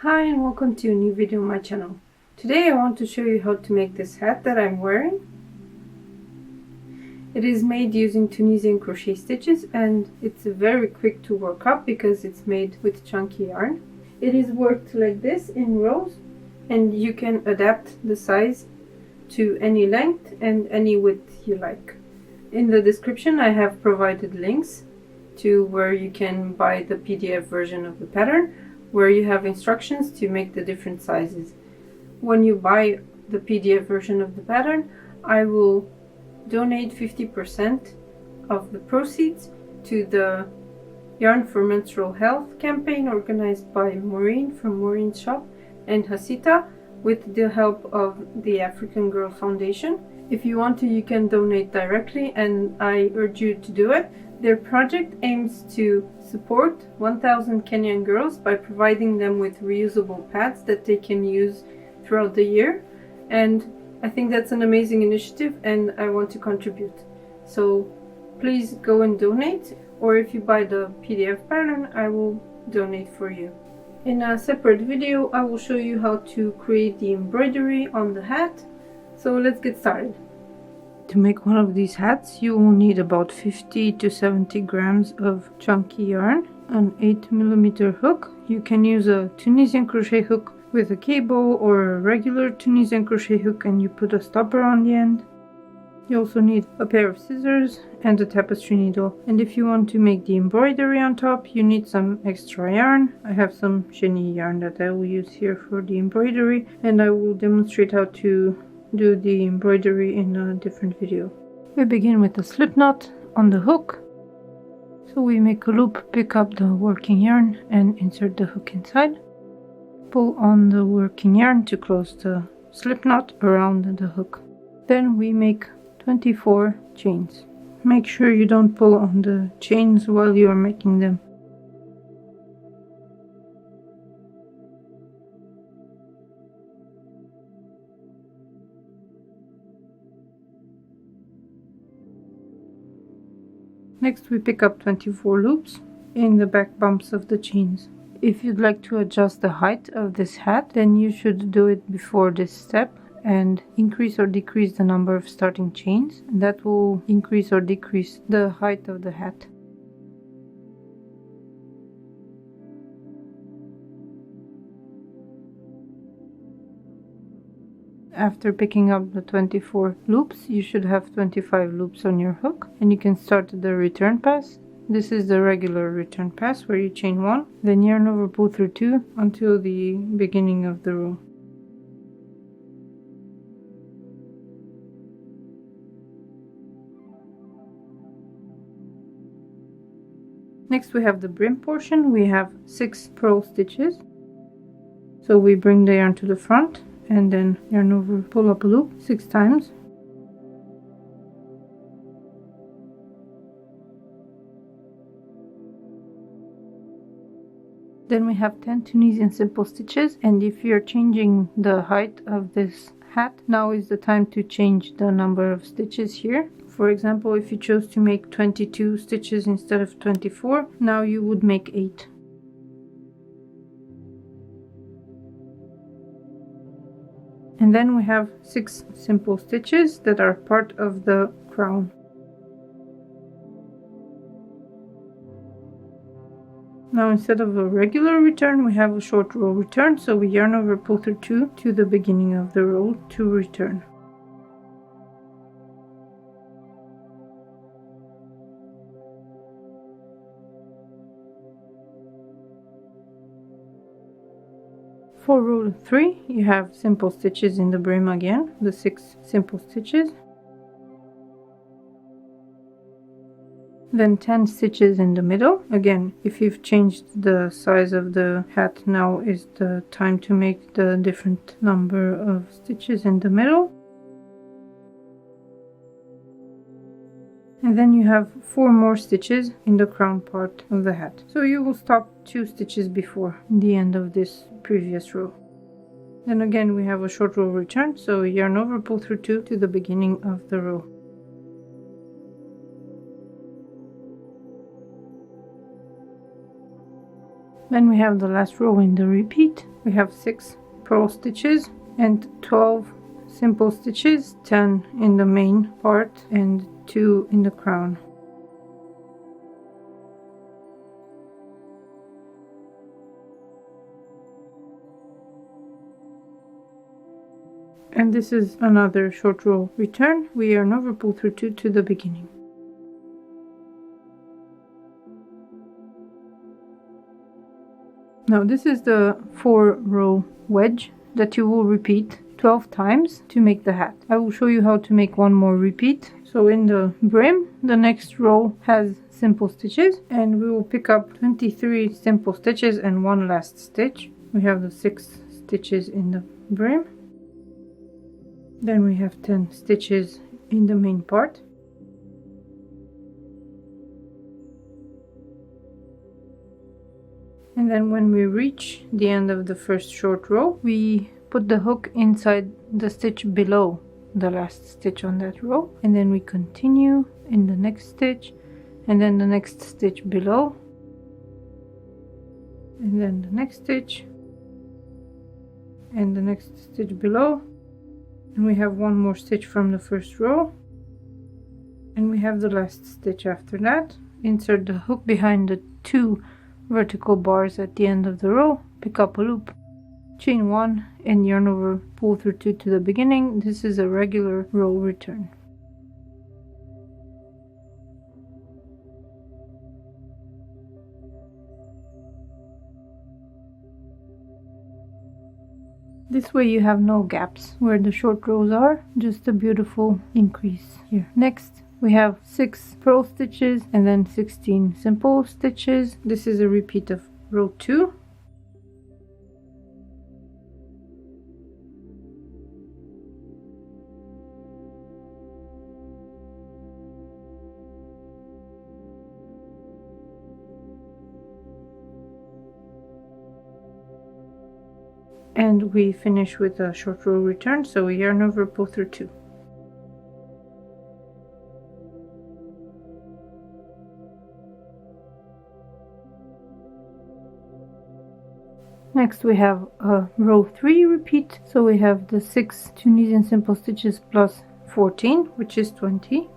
Hi and welcome to a new video on my channel. Today I want to show you how to make this hat that I'm wearing. It is made using Tunisian crochet stitches and it's very quick to work up because it's made with chunky yarn. It is worked like this in rows and you can adapt the size to any length and any width you like. In the description I have provided links to where you can buy the PDF version of the pattern, where you have instructions to make the different sizes. When you buy the PDF version of the pattern, I will donate 50% of the proceeds to the Yarn for Menstrual Health campaign organized by Maureen from Maureen's Shop and Hasita with the help of the African Girl Foundation. If you want to, you can donate directly and I urge you to do it. Their project aims to support 1,000 Kenyan girls by providing them with reusable pads that they can use throughout the year, and I think that's an amazing initiative and I want to contribute. So please go and donate, or if you buy the PDF pattern, I will donate for you. In a separate video, I will show you how to create the embroidery on the hat. So let's get started. To make one of these hats, you will need about 50 to 70 grams of chunky yarn, an 8mm hook. You can use a Tunisian crochet hook with a cable or a regular Tunisian crochet hook and you put a stopper on the end. You also need a pair of scissors and a tapestry needle. And if you want to make the embroidery on top, you need some extra yarn. I have some chenille yarn that I will use here for the embroidery, and I will demonstrate how to do the embroidery in a different video. We begin with a slip knot on the hook. So we make a loop, pick up the working yarn and insert the hook inside. Pull on the working yarn to close the slip knot around the hook. Then we make 24 chains. Make sure you don't pull on the chains while you are making them. Next we pick up 24 loops in the back bumps of the chains. If you'd like to adjust the height of this hat, then you should do it before this step and increase or decrease the number of starting chains. That will increase or decrease the height of the hat. After picking up the 24 loops, you should have 25 loops on your hook, and you can start the return pass. This is the regular return pass where you chain 1, then yarn over, pull through 2 until the beginning of the row. Next we have the brim portion. We have 6 purl stitches. So we bring the yarn to the front and then yarn over, pull up a loop 6 times. Then we have 10 Tunisian simple stitches, and if you're changing the height of this hat, now is the time to change the number of stitches here. For example, if you chose to make 22 stitches instead of 24, now you would make 8. And then we have 6 simple stitches that are part of the crown. Now instead of a regular return, we have a short row return, so we yarn over, pull through 2 to the beginning of the row to return. For row 3, you have simple stitches in the brim again, the 6 simple stitches. Then 10 stitches in the middle. Again, if you've changed the size of the hat, now is the time to make the different number of stitches in the middle. And then you have 4 more stitches in the crown part of the hat. So you will stop 2 stitches before the end of this previous row. Then again we have a short row return, so yarn over, pull through 2 to the beginning of the row. Then we have the last row in the repeat. We have 6 purl stitches and 12 simple stitches, 10 in the main part and 2 in the crown. And this is another short row return. We yarn over, pull through 2 to the beginning. Now this is the 4-row wedge that you will repeat 12 times to make the hat. I will show you how to make one more repeat. So in the brim, the next row has simple stitches, and we will pick up 23 simple stitches and 1 last stitch. We have the 6 stitches in the brim. Then we have 10 stitches in the main part. And then when we reach the end of the first short row, we put the hook inside the stitch below the last stitch on that row, and then we continue in the next stitch, and then the next stitch below, and then the next stitch, and the next stitch below, and we have 1 more stitch from the first row, and we have the last stitch after that. Insert the hook behind the 2 vertical bars at the end of the row, pick up a loop, chain 1 and yarn over, pull through 2 to the beginning. This is a regular row return. This way you have no gaps where the short rows are, just a beautiful increase here. Next we have 6 purl stitches and then 16 simple stitches. This is a repeat of row 2. And we finish with a short row return, so we yarn over, pull through 2. Next we have a row 3 repeat, so we have the 6 Tunisian simple stitches plus 14, which is 20.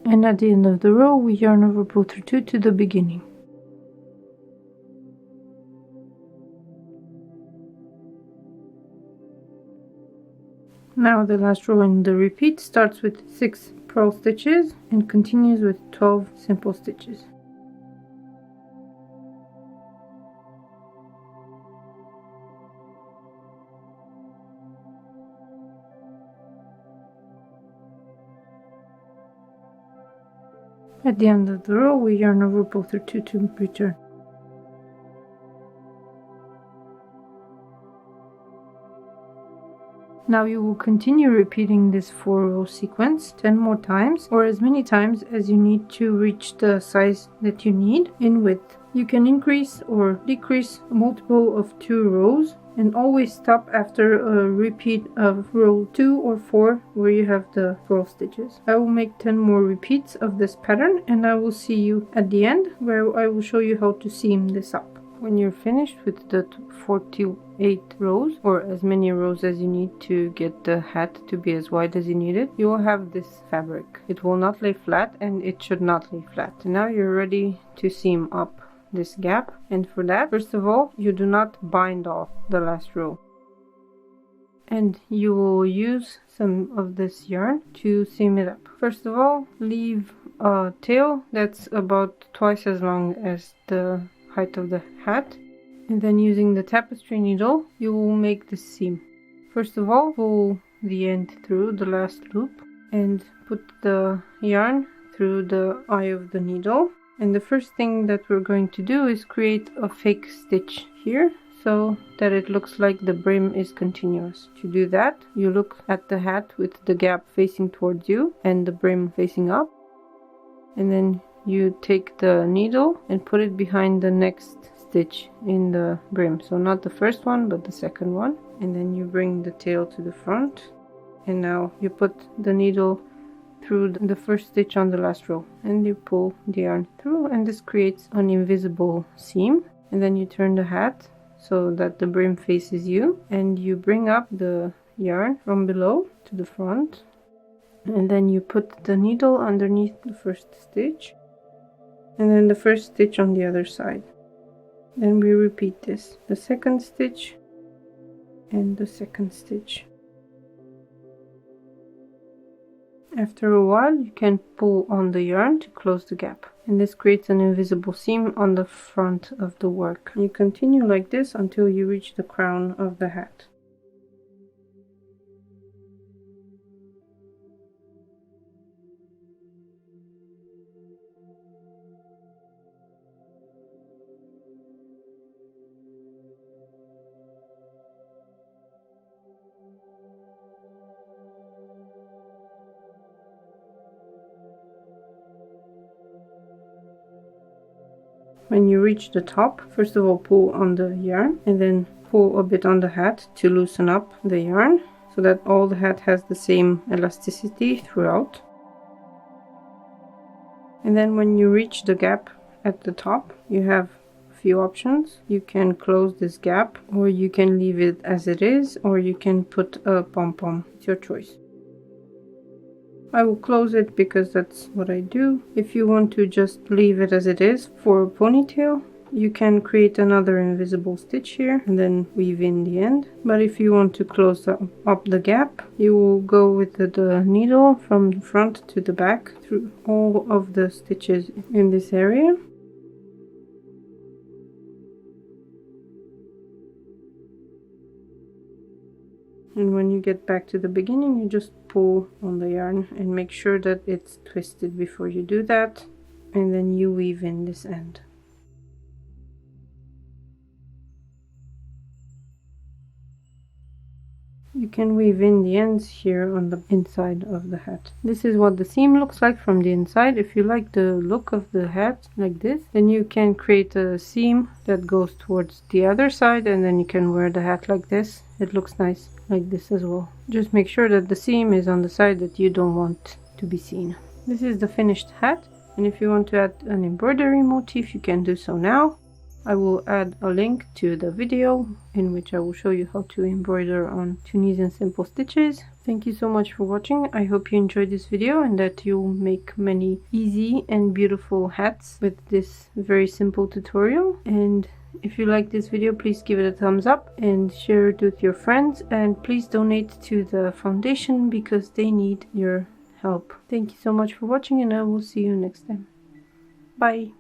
And at the end of the row we yarn over, pull through 2 to the beginning. Now the last row in the repeat starts with 6 purl stitches and continues with 12 simple stitches. At the end of the row we yarn over, pull through 2 to return. Now you will continue repeating this 4-row sequence 10 more times, or as many times as you need to reach the size that you need in width. You can increase or decrease a multiple of 2 rows, and always stop after a repeat of row 2 or 4 where you have the purl stitches. I will make 10 more repeats of this pattern, and I will see you at the end where I will show you how to seam this up. When you're finished with the 48 rows, or as many rows as you need to get the hat to be as wide as you need it, you will have this fabric. It will not lay flat, and it should not lay flat. And now you're ready to seam up this gap, and for that, first of all, you do not bind off the last row, and you will use some of this yarn to seam it up. First of all, leave a tail that's about twice as long as the height of the hat, and then using the tapestry needle you will make the seam. First of all, pull the end through the last loop and put the yarn through the eye of the needle. And the first thing that we're going to do is create a fake stitch here so that it looks like the brim is continuous. To do that, you look at the hat with the gap facing towards you and the brim facing up, and then you take the needle and put it behind the next stitch in the brim, so not the first one but the second one, and then you bring the tail to the front, and now you put the needle through the first stitch on the last row and you pull the yarn through, and this creates an invisible seam. And then you turn the hat so that the brim faces you, and you bring up the yarn from below to the front, and then you put the needle underneath the first stitch and then the first stitch on the other side. Then we repeat this, the second stitch and the second stitch. After a while you can pull on the yarn to close the gap, and this creates an invisible seam on the front of the work. You continue like this until you reach the crown of the hat. When you reach the top, first of all pull on the yarn and then pull a bit on the hat to loosen up the yarn so that all the hat has the same elasticity throughout. And then when you reach the gap at the top, you have a few options. You can close this gap, or you can leave it as it is, or you can put a pom-pom. It's your choice. I will close it because that's what I do. If you want to just leave it as it is for a ponytail, you can create another invisible stitch here and then weave in the end. But if you want to close up the gap, you will go with the needle from the front to the back through all of the stitches in this area. And when you get back to the beginning, you just pull on the yarn and make sure that it's twisted before you do that, and then you weave in this end. You can weave in the ends here on the inside of the hat. This is what the seam looks like from the inside. If you like the look of the hat like this, then you can create a seam that goes towards the other side, and then you can wear the hat like this. It looks nice like this as well. Just make sure that the seam is on the side that you don't want to be seen. This is the finished hat, and if you want to add an embroidery motif, you can do so now. I will add a link to the video in which I will show you how to embroider on Tunisian simple stitches. Thank you so much for watching. I hope you enjoyed this video and that you'll make many easy and beautiful hats with this very simple tutorial. And if you like this video, please give it a thumbs up and share it with your friends, and please donate to the foundation because they need your help. Thank you so much for watching, and I will see you next time. Bye!